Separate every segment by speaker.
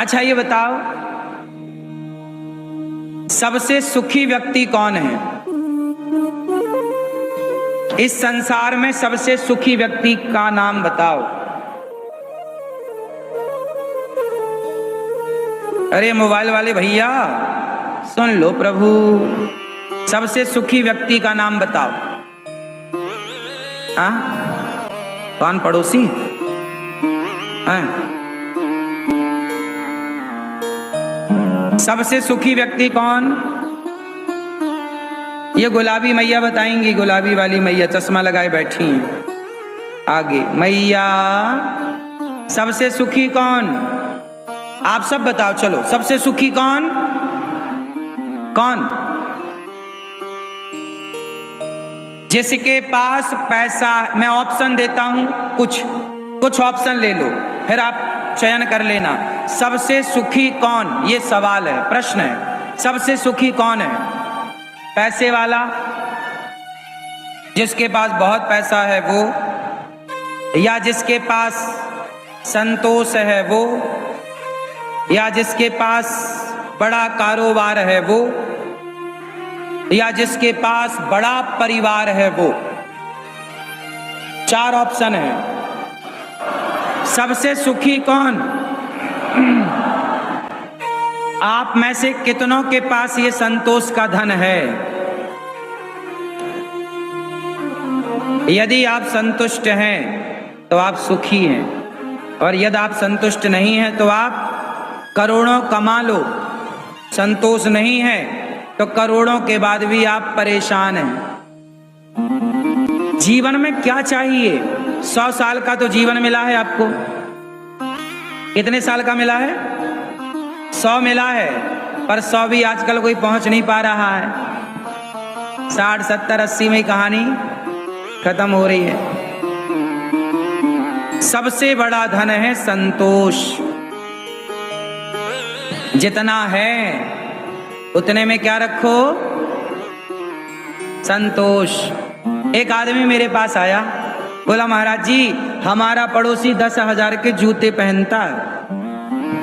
Speaker 1: अच्छा ये बताओ, सबसे सुखी व्यक्ति कौन है? इस संसार में सबसे सुखी व्यक्ति का नाम बताओ। अरे मोबाइल वाले भैया सुन लो, प्रभु सबसे सुखी व्यक्ति का नाम बताओ। हाँ, कौन पड़ोसी? हाँ, सबसे सुखी व्यक्ति कौन? ये गुलाबी मैया बताएंगी, गुलाबी वाली मैया चश्मा लगाए बैठी हैं आगे। मैया सबसे सुखी कौन? आप सब बताओ, चलो सबसे सुखी कौन? कौन? जिसके पास पैसा, मैं ऑप्शन देता हूं, कुछ ऑप्शन ले लो, फिर आप चयन कर लेना। सबसे सुखी कौन? ये सवाल है, प्रश्न है। सबसे सुखी कौन है? पैसे वाला, जिसके पास बहुत पैसा है वो, या जिसके पास संतोष है वो, या जिसके पास बड़ा कारोबार है वो, या जिसके पास बड़ा परिवार है वो? 4 ऑप्शन है। सबसे सुखी कौन? आप में से कितनों के पास ये संतोष का धन है? यदि आप संतुष्ट हैं तो आप सुखी हैं, और यदि आप संतुष्ट नहीं हैं तो आप करोड़ों कमा लो, संतोष नहीं है तो करोड़ों के बाद भी आप परेशान हैं। जीवन में क्या चाहिए? 100 साल का तो जीवन मिला है आपको। कितने साल का मिला है? 100 मिला है, पर 100 भी आजकल कोई पहुंच नहीं पा रहा है। 60, 70, 80 में कहानी खत्म हो रही है। सबसे बड़ा धन है संतोष। जितना है उतने में क्या रखो? संतोष। एक आदमी मेरे पास आया, बोला महाराज जी हमारा पड़ोसी 10,000 के जूते पहनता है।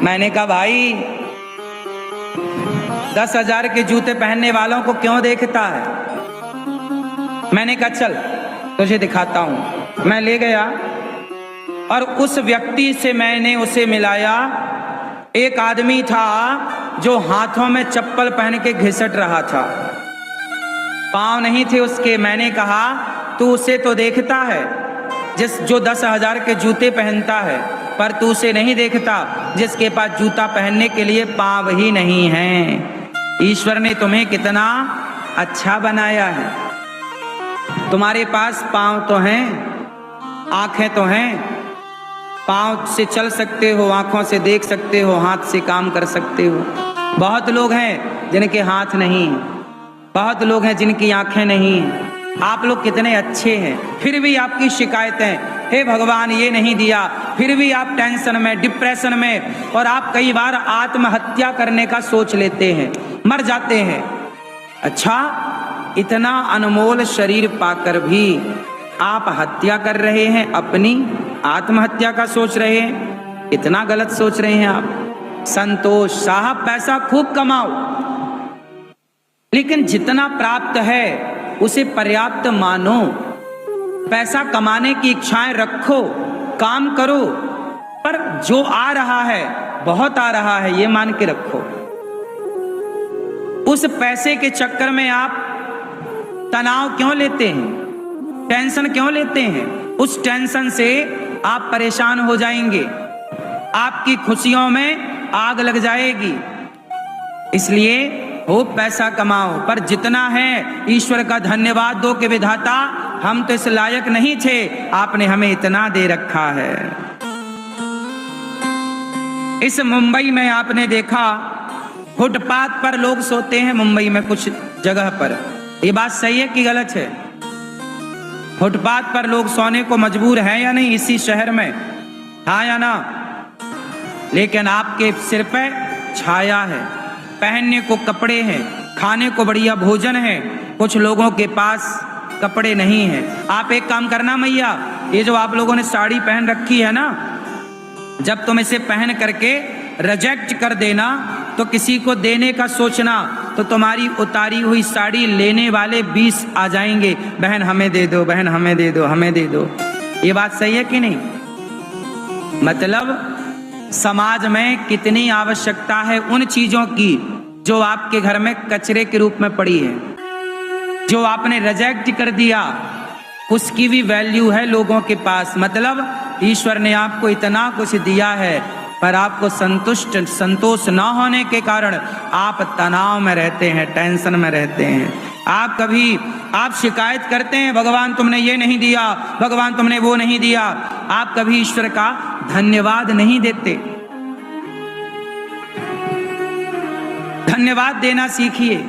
Speaker 1: मैंने कहा भाई 10,000 के जूते पहनने वालों को क्यों देखता है? मैंने कहा चल तुझे दिखाता हूं। मैं ले गया और उस व्यक्ति से मैंने उसे मिलाया। एक आदमी था जो हाथों में चप्पल पहन के घिसट रहा था, पांव नहीं थे उसके। मैंने कहा तू उसे तो देखता है जो 10,000 के जूते पहनता है, पर तू उसे नहीं देखता जिसके पास जूता पहनने के लिए पांव ही नहीं है। ईश्वर ने तुम्हें कितना अच्छा बनाया है। तुम्हारे पास पांव तो हैं, आंखें तो हैं, पांव से चल सकते हो, आंखों से देख सकते हो, हाथ से काम कर सकते हो। बहुत लोग हैं जिनके हाथ नहीं, बहुत लोग हैं जिनकी आंखें नहीं हैं। आप लोग कितने अच्छे हैं, फिर भी आपकी शिकायतें, हे भगवान ये नहीं दिया, फिर भी आप टेंशन में, डिप्रेशन में, और आप कई बार आत्महत्या करने का सोच लेते हैं, मर जाते हैं। अच्छा, इतना अनमोल शरीर पाकर भी आप हत्या कर रहे हैं, अपनी आत्महत्या का सोच रहे हैं। इतना गलत सोच रहे हैं आप। संतोष साहब, पैसा खूब कमाओ, लेकिन जितना प्राप्त है उसे पर्याप्त मानो। पैसा कमाने की इच्छाएं रखो, काम करो, पर जो आ रहा है बहुत आ रहा है ये मान के रखो। उस पैसे के चक्कर में आप तनाव क्यों लेते हैं, टेंशन क्यों लेते हैं? उस टेंशन से आप परेशान हो जाएंगे, आपकी खुशियों में आग लग जाएगी। इसलिए हो पैसा कमाओ, पर जितना है ईश्वर का धन्यवाद दो कि विधाता हम तो इस लायक नहीं थे, आपने हमें इतना दे रखा है। इस मुंबई में आपने देखा फुटपाथ पर लोग सोते हैं। मुंबई में कुछ जगह पर ये बात सही है कि गलत है? फुटपाथ पर लोग सोने को मजबूर हैं या नहीं इसी शहर में? हाँ या ना? लेकिन आपके सिर पे छाया है, पहनने को कपड़े हैं, खाने को बढ़िया भोजन है। कुछ लोगों के पास कपड़े नहीं हैं। आप एक काम करना मैया, ये जो आप लोगों ने साड़ी पहन रखी है ना, जब तुम इसे पहन करके रिजेक्ट कर देना तो किसी को देने का सोचना, तो तुम्हारी उतारी हुई साड़ी लेने वाले 20 आ जाएंगे, बहन हमें दे दो, बहन हमें दे दो, हमें दे दो। ये बात सही है कि नहीं? मतलब समाज में कितनी आवश्यकता है उन चीजों की जो आपके घर में कचरे के रूप में पड़ी है, जो आपने रिजेक्ट कर दिया, उसकी भी वैल्यू है लोगों के पास। मतलब ईश्वर ने आपको इतना कुछ दिया है, पर आपको संतोष ना होने के कारण आप तनाव में रहते हैं, टेंशन में रहते हैं। आप शिकायत करते हैं, भगवान तुमने ये नहीं दिया, भगवान तुमने वो नहीं दिया। आप कभी ईश्वर का धन्यवाद नहीं देते। धन्यवाद देना सीखिए।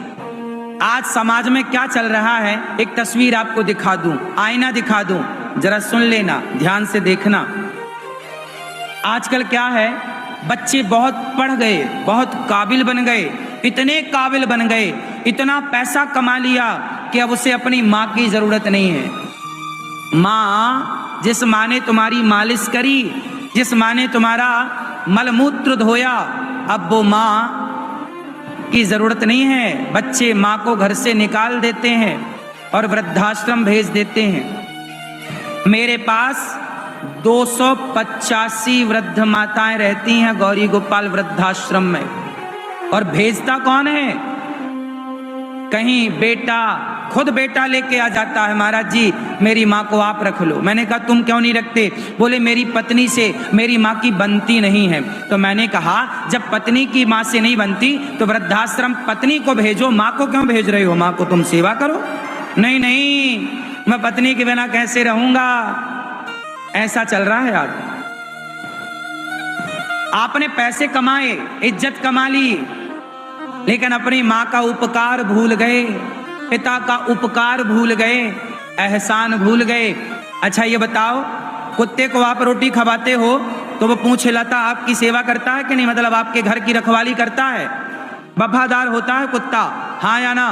Speaker 1: आज समाज में क्या चल रहा है, एक तस्वीर आपको दिखा दूं, आईना दिखा दूं, जरा सुन लेना, ध्यान से देखना। आजकल क्या है, बच्चे बहुत पढ़ गए, बहुत काबिल बन गए, इतने काबिल बन गए, इतना पैसा कमा लिया कि अब उसे अपनी माँ की जरूरत नहीं है। माँ, जिस माँ ने तुम्हारी मालिश करी, जिस माँ ने तुम्हारा मलमूत्र धोया, अब वो माँ की जरूरत नहीं है। बच्चे माँ को घर से निकाल देते हैं और वृद्धाश्रम भेज देते हैं। मेरे पास 285 वृद्ध माताएं रहती हैं गौरी गोपाल वृद्धाश्रम में, और भेजता कौन है? कहीं बेटा, खुद बेटा लेके आ जाता है, महाराज जी मेरी माँ को आप रख लो। मैंने कहा तुम क्यों नहीं रखते? बोले मेरी पत्नी से मेरी माँ की बनती नहीं है। तो मैंने कहा जब पत्नी की माँ से नहीं बनती तो वृद्धाश्रम पत्नी को भेजो, माँ को क्यों भेज रहे हो? माँ को तुम सेवा करो। नहीं नहीं, मैं पत्नी के बिना कैसे रहूंगा। ऐसा चल रहा है आज। आपने पैसे कमाए, इज्जत कमा ली, लेकिन अपनी माँ का उपकार भूल गए, पिता का उपकार भूल गए, एहसान भूल गए। अच्छा ये बताओ, कुत्ते को आप रोटी खवाते हो तो वो पूंछ हिलाता आपकी सेवा करता है कि नहीं? मतलब आपके घर की रखवाली करता है, वफादार होता है कुत्ता, हाँ या ना?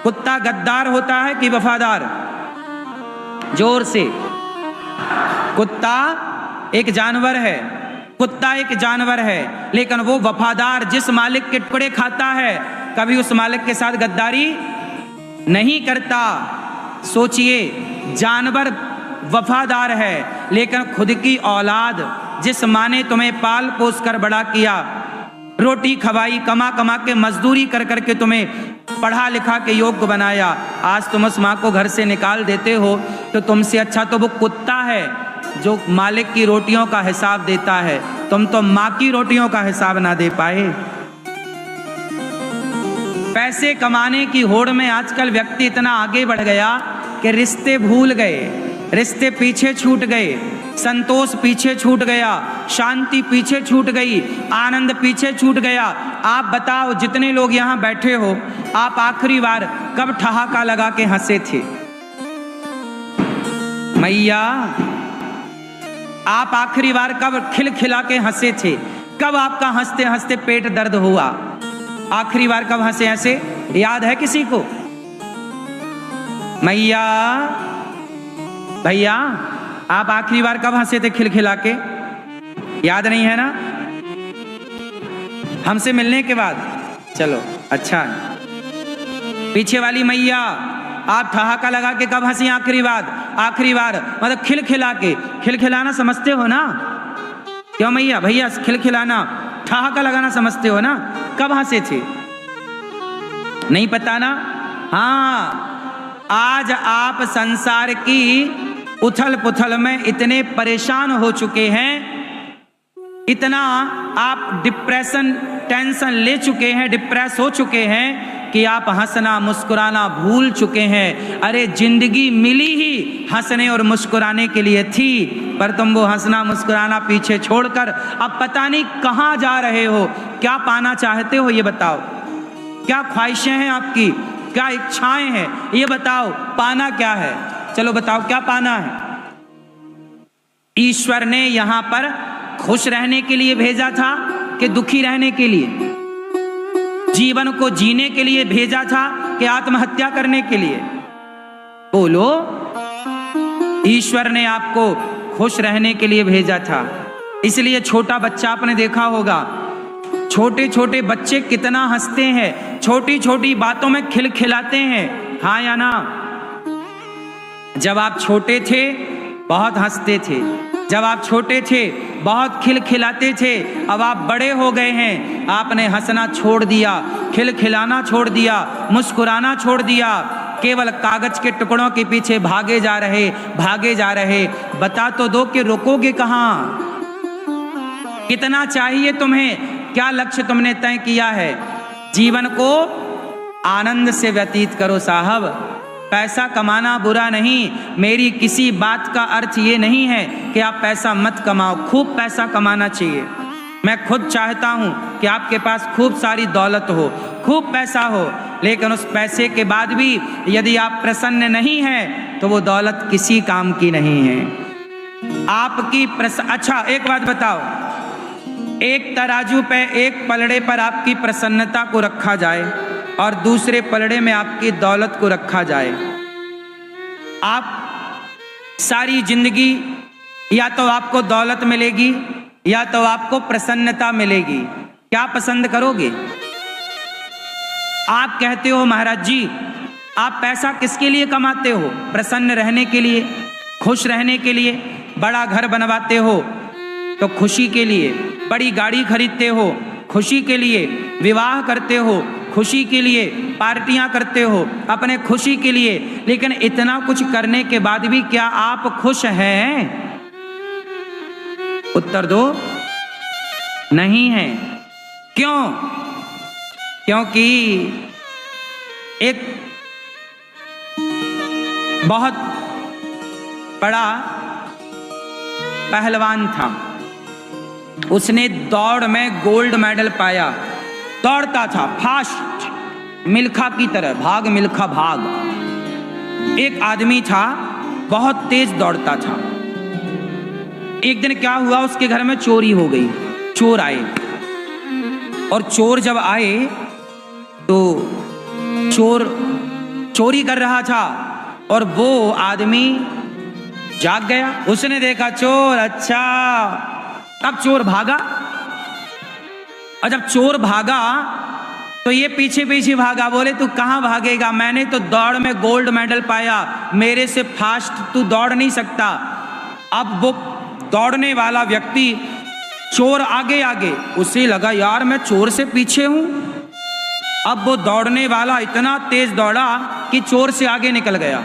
Speaker 1: कुत्ता गद्दार होता है कि वफादार? जोर से। कुत्ता एक जानवर है, कुत्ता एक जानवर है, लेकिन वो वफादार, जिस मालिक के टुकड़े खाता है, कभी उस मालिक के साथ गद्दारी नहीं करता। सोचिए, जानवर वफादार है, लेकिन खुद की औलाद, जिस माँ ने तुम्हें पाल पोस कर बड़ा किया, रोटी खवाई, कमा कमा के मजदूरी कर करके तुम्हें पढ़ा लिखा के योग्य बनाया, आज तुम उस माँ को घर से निकाल देते हो, तो तुमसे अच्छा तो वो कुत्ता है जो मालिक की रोटियों का हिसाब देता है। तुम तो माँ की रोटियों का हिसाब ना दे पाए। पैसे कमाने की होड़ में आजकल व्यक्ति इतना आगे बढ़ गया कि रिश्ते भूल गए, रिश्ते पीछे छूट गए, संतोष पीछे छूट गया, शांति पीछे छूट गई, आनंद पीछे छूट गया। आप बताओ, जितने लोग यहाँ बैठे हो, आप आखिरी बार कब ठहाका लगा के हंसे थे? मैया, आप आखिरी बार कब खिलखिला के हंसे थे? कब आपका हंसते हंसते पेट दर्द हुआ? आखिरी बार कब हंसे? ऐसे याद है किसी को? मैया, भैया, आप आखिरी बार कब हंसे थे खिलखिला के? याद नहीं है ना? हमसे मिलने के बाद? चलो अच्छा। पीछे वाली मैया, आप ठहाका लगा के कब हंसी आखिरी बार? आखिरी बार मतलब खिलखिला के। खिलखिलाना समझते हो ना? क्यों मैया, भैया, खिलखिलाना, ठहाका लगाना समझते हो ना? कब हंसे थे? नहीं पता ना? हाँ, आज आप संसार की उथल पुथल में इतने परेशान हो चुके हैं, इतना आप डिप्रेशन, टेंशन ले चुके हैं, डिप्रेस हो चुके हैं कि आप हंसना मुस्कुराना भूल चुके हैं। अरे जिंदगी मिली ही हंसने और मुस्कुराने के लिए थी, पर तुम वो हंसना मुस्कुराना पीछे छोड़कर अब पता नहीं कहां जा रहे हो। क्या पाना चाहते हो ये बताओ? क्या ख्वाहिशें हैं आपकी? क्या इच्छाएं हैं? ये बताओ, पाना क्या है? चलो बताओ, क्या पाना है? ईश्वर ने यहां पर खुश रहने के लिए भेजा था कि दुखी रहने के लिए? जीवन को जीने के लिए भेजा था कि आत्महत्या करने के लिए? बोलो। ईश्वर ने आपको खुश रहने के लिए भेजा था। इसलिए छोटा बच्चा आपने देखा होगा, छोटे छोटे बच्चे कितना हंसते हैं, छोटी छोटी बातों में खिलखिलाते हैं, हाँ या ना। जब आप छोटे थे बहुत हंसते थे, जब आप छोटे थे बहुत खिलखिलाते थे। अब आप बड़े हो गए हैं, आपने हंसना छोड़ दिया, खिलखिलाना छोड़ दिया, मुस्कुराना छोड़ दिया, केवल कागज के टुकड़ों के पीछे भागे जा रहे। बता तो दो कि रुकोगे कहाँ? कितना चाहिए तुम्हें? क्या लक्ष्य तुमने तय किया है? जीवन को आनंद से व्यतीत करो साहब। पैसा कमाना बुरा नहीं, मेरी किसी बात का अर्थ ये नहीं है कि आप पैसा मत कमाओ, खूब पैसा कमाना चाहिए। मैं खुद चाहता हूं कि आपके पास खूब सारी दौलत हो, खूब पैसा हो, लेकिन उस पैसे के बाद भी यदि आप प्रसन्न नहीं हैं तो वो दौलत किसी काम की नहीं है। आपकी अच्छा एक बात बताओ, एक तराजू पे एक पलड़े पर आपकी प्रसन्नता को रखा जाए और दूसरे पलड़े में आपकी दौलत को रखा जाए, आप सारी जिंदगी या तो आपको दौलत मिलेगी या तो आपको प्रसन्नता मिलेगी, क्या पसंद करोगे? आप कहते हो महाराज जी आप पैसा किसके लिए कमाते हो? प्रसन्न रहने के लिए, खुश रहने के लिए। बड़ा घर बनवाते हो तो खुशी के लिए, बड़ी गाड़ी खरीदते हो खुशी के लिए, विवाह करते हो खुशी के लिए, पार्टियां करते हो अपने खुशी के लिए, लेकिन इतना कुछ करने के बाद भी क्या आप खुश हैं? उत्तर दो, नहीं है। क्यों? क्योंकि एक बहुत बड़ा पहलवान था, उसने दौड़ में गोल्ड मेडल पाया, दौड़ता था फास्ट, मिल्खा की तरह, भाग मिल्खा भाग। एक आदमी था बहुत तेज दौड़ता था। एक दिन क्या हुआ, उसके घर में चोरी हो गई, चोर आए, और चोर जब आए तो चोर चोरी कर रहा था और वो आदमी जाग गया, उसने देखा चोर, अच्छा। अब चोर भागा, और जब चोर भागा तो ये पीछे पीछे भागा। बोले तू कहाँ भागेगा, मैंने तो दौड़ में गोल्ड मेडल पाया, मेरे से फास्ट तू दौड़ नहीं सकता। अब वो दौड़ने वाला व्यक्ति, चोर आगे आगे, उसे लगा यार मैं चोर से पीछे हूं। अब वो दौड़ने वाला इतना तेज दौड़ा कि चोर से आगे निकल गया,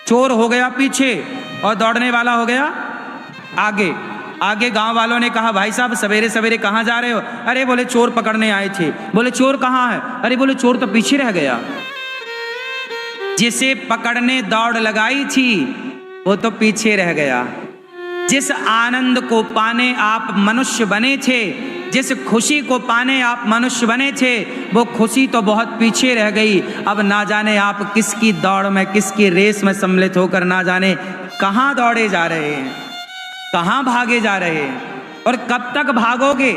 Speaker 1: चोर हो गया पीछे और दौड़ने वाला हो गया आगे। आगे गांव वालों ने कहा भाई साहब सवेरे सवेरे कहाँ जा रहे हो? अरे बोले चोर पकड़ने आए थे। बोले चोर कहाँ है? अरे बोले चोर तो पीछे रह गया। जिसे पकड़ने दौड़ लगाई थी वो तो पीछे रह गया। जिस आनंद को पाने आप मनुष्य बने थे, जिस खुशी को पाने आप मनुष्य बने थे, वो खुशी तो बहुत पीछे रह गई। अब ना जाने आप किसकी दौड़ में, किसकी रेस में सम्मिलित होकर ना जाने कहाँ दौड़े जा रहे हैं, कहाँ भागे जा रहे हैं, और कब तक भागोगे,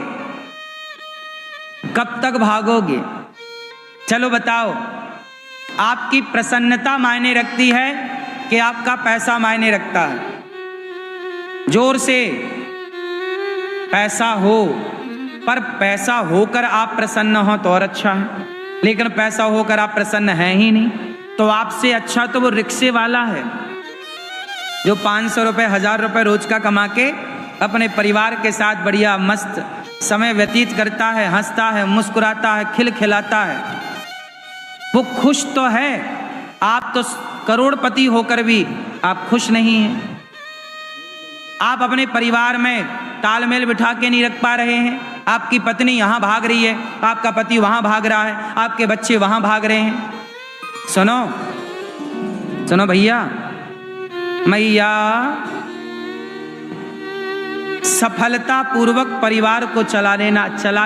Speaker 1: कब तक भागोगे? चलो बताओ, आपकी प्रसन्नता मायने रखती है कि आपका पैसा मायने रखता है? जोर से पैसा हो, पर पैसा होकर आप प्रसन्न हो तो और अच्छा है, लेकिन पैसा होकर आप प्रसन्न हैं ही नहीं, तो आपसे अच्छा तो वो रिक्शे वाला है जो 500 रुपये 1000 रुपये रोज का कमा के अपने परिवार के साथ बढ़िया मस्त समय व्यतीत करता है, हंसता है, मुस्कुराता है, खिलखिलाता है। वो खुश तो है, आप तो करोड़पति होकर भी आप खुश नहीं हैं। आप अपने परिवार में तालमेल बिठा के नहीं रख पा रहे हैं। आपकी पत्नी यहाँ भाग रही है, आपका पति वहाँ भाग रहा है, आपके बच्चे वहाँ भाग रहे हैं। सुनो सुनो भैया मैया, सफलता पूर्वक परिवार को चला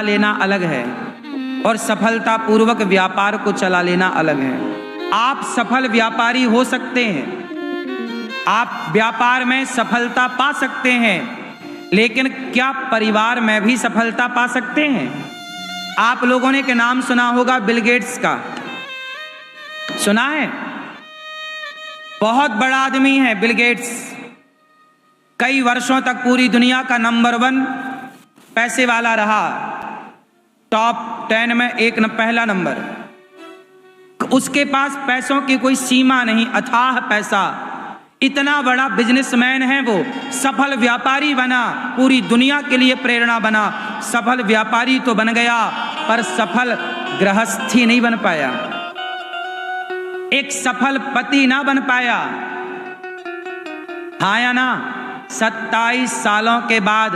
Speaker 1: लेना अलग है और सफलता पूर्वक व्यापार को चला लेना अलग है। आप सफल व्यापारी हो सकते हैं, आप व्यापार में सफलता पा सकते हैं, लेकिन क्या परिवार में भी सफलता पा सकते हैं? आप लोगों ने के नाम सुना होगा बिल गेट्स का, सुना है? बहुत बड़ा आदमी है बिल गेट्स, कई वर्षों तक पूरी दुनिया का नंबर 1 पैसे वाला रहा, टॉप 10 में पहला नंबर। उसके पास पैसों की कोई सीमा नहीं, अथाह पैसा, इतना बड़ा बिजनेसमैन है वो, सफल व्यापारी बना, पूरी दुनिया के लिए प्रेरणा बना। सफल व्यापारी तो बन गया पर सफल गृहस्थी नहीं बन पाया, एक सफल पति ना बन पाया। हाँ या ना? 27 सालों के बाद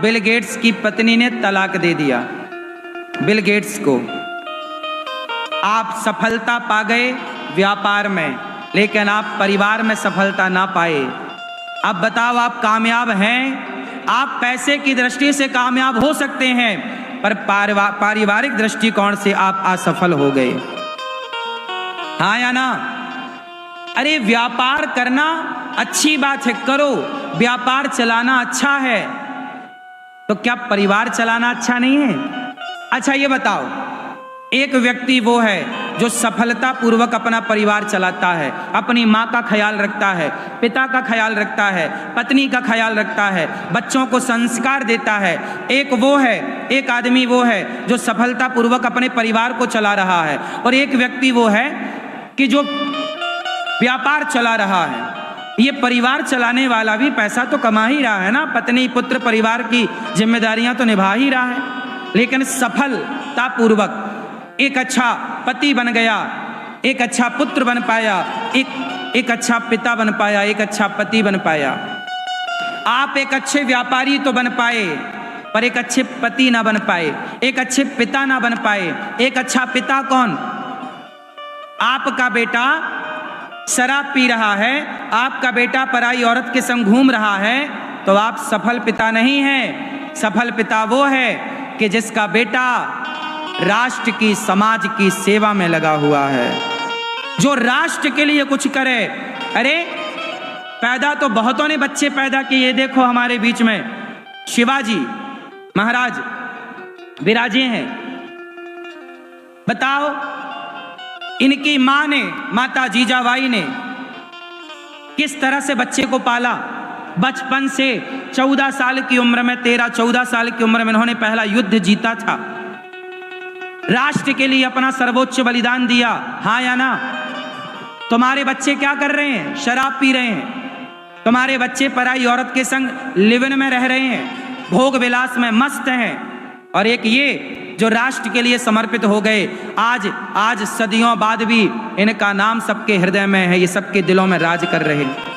Speaker 1: बिल गेट्स की पत्नी ने तलाक दे दिया। बिल गेट्स को आप सफलता पा गए व्यापार में, लेकिन आप परिवार में सफलता ना पाए। अब बताओ, आप कामयाब हैं? आप पैसे की दृष्टि से कामयाब हो सकते हैं, पर पारिवारिक दृष्टिकोण से आप असफल हो गए। हाँ या ना? अरे व्यापार करना अच्छी बात है, करो, व्यापार चलाना अच्छा है, तो क्या परिवार चलाना अच्छा नहीं है? अच्छा ये बताओ, एक व्यक्ति वो है जो सफलता पूर्वक अपना परिवार चलाता है, अपनी माँ का ख्याल रखता है, पिता का ख्याल रखता है, पत्नी का ख्याल रखता है, बच्चों को संस्कार देता है। एक वो है, एक आदमी वो है जो सफलता पूर्वक अपने परिवार को चला रहा है, और एक व्यक्ति वो है कि जो व्यापार चला रहा है। ये परिवार चलाने वाला भी पैसा तो कमा ही रहा है ना, पत्नी पुत्र परिवार की जिम्मेदारियां तो निभा ही रहा है, लेकिन सफलता पूर्वक एक अच्छा पति बन गया, एक अच्छा पुत्र बन पाया, एक अच्छा पिता बन पाया, एक अच्छा पति बन पाया। आप एक अच्छे व्यापारी तो बन पाए, पर एक अच्छे पति ना बन पाए, एक अच्छे पिता ना बन पाए। एक अच्छा पिता कौन? आपका बेटा शराब पी रहा है, आपका बेटा पराई औरत के संग घूम रहा है, तो आप सफल पिता नहीं हैं। सफल पिता वो है कि जिसका बेटा राष्ट्र की, समाज की सेवा में लगा हुआ है, जो राष्ट्र के लिए कुछ करे। अरे पैदा तो बहुतों ने बच्चे पैदा किए, ये देखो हमारे बीच में शिवाजी महाराज विराजे हैं। बताओ, इनकी मां ने, माता जीजाबाई ने किस तरह से बच्चे को पाला। बचपन से 14 साल की उम्र में, 13-14 साल की उम्र में इन्होंने पहला युद्ध जीता था, राष्ट्र के लिए अपना सर्वोच्च बलिदान दिया। हाँ या ना? तुम्हारे बच्चे क्या कर रहे हैं? शराब पी रहे हैं, तुम्हारे बच्चे पराई औरत के संग लिव-इन में रह रहे हैं, भोग विलास में मस्त हैं, और एक ये जो राष्ट्र के लिए समर्पित हो गए, आज सदियों बाद भी इनका नाम सबके हृदय में है, ये सबके दिलों में राज कर रहे हैं।